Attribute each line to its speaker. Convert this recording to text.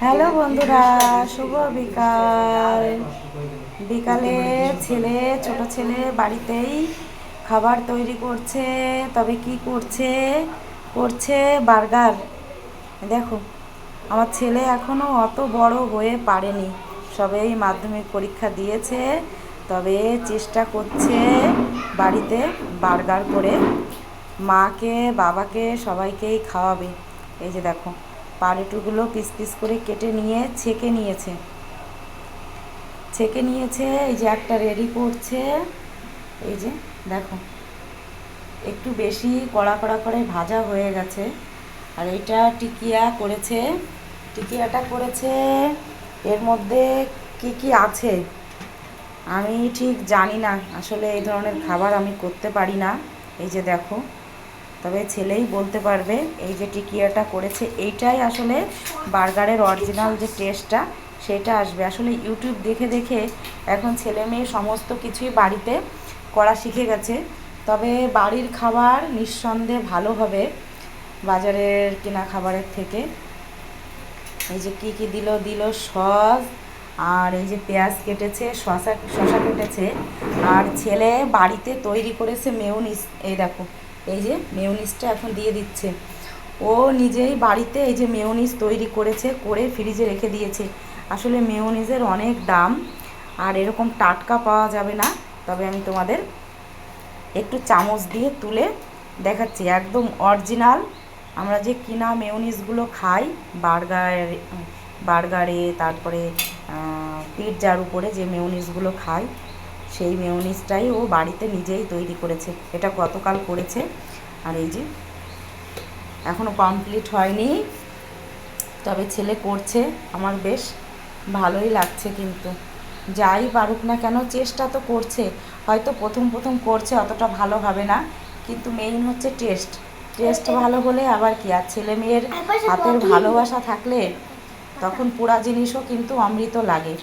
Speaker 1: Hello বন্ধুরা, শুভ বিকাল। বিকালে ছোট ছেলে বাড়িতেই খাবার তৈরি করছে। তবে কি করছে? করছে বার্গার। দেখো, আমার ছেলে এখনও অত বড় হয়ে পারেনি, সবেই মাধ্যমিক পরীক্ষা দিয়েছে। তবে চেষ্টা করছে বাড়িতে বার্গার করে মাকে বাবাকে সবাইকেই খাওয়াবে। এই যে দেখো, পাউরুটিগুলো পিস পিস করে কেটে নিয়ে ছেঁকে নিয়েছে। এই যে একটা রেডি করছে। এই যে দেখো, একটু বেশি কড়া কড়া করে ভাজা হয়ে গেছে। আর এইটা টিকিয়াটা করেছে। এর মধ্যে কি কি আছে আমি ঠিক জানি না, আসলে এই ধরনের খাবার আমি করতে পারি না। এই যে দেখো, তবে ছেলেই বলতে পারবে। এই যে টিকিয়াটা করেছে, এইটাই আসলে বার্গারের অরিজিনাল যে টেস্টটা সেটা আসবে। আসলে ইউটিউব দেখে দেখে এখন ছেলে মেয়ে সমস্ত কিছুই বাড়িতে করা শিখে গেছে। তবে বাড়ির খাবার নিঃসন্দেহে ভালো হবে বাজারের কেনা খাবারের থেকে। এই যে কি কি দিল সস, আর এই যে পেঁয়াজ কেটেছে, শশা কেটেছে। আর ছেলে বাড়িতে তৈরি করেছে মেয়োনিজ। এই দেখো, এই যে মেয়োনিজটা এখন দিয়ে দিচ্ছে। ও নিজেই বাড়িতে এই যে মেয়োনিজ তৈরি করেছে, করে ফ্রিজে রেখে দিয়েছে। আসলে মেয়োনিজের অনেক দাম, আর এরকম টাটকা পাওয়া যাবে না। তবে আমি তোমাদের একটু চামচ দিয়ে তুলে দেখাচ্ছি, একদম অরিজিনাল। আমরা যে কিনা মেয়োনিজগুলো খাই বার্গারে, তারপরে পিৎজার উপরে যে মেয়োনিজগুলো খাই, সেই মেয়োনিজটাই ও বাড়িতে নিজেই তৈরি করেছে। এটা গতকাল করেছে। আর এই যে এখনও কমপ্লিট হয়নি, তবে ছেলে করছে। আমার বেশ ভালোই লাগছে। কিন্তু যাই পারুক না কেন, চেষ্টা তো করছে। হয়তো প্রথম প্রথম করছে, অতটা ভালো হবে না, কিন্তু মেইন হচ্ছে টেস্ট ভালো হলে আবার কি। আর ছেলে মেয়ের হাতের ভালোবাসা থাকলে তখন পুরা জিনিসও কিন্তু অমৃত লাগে।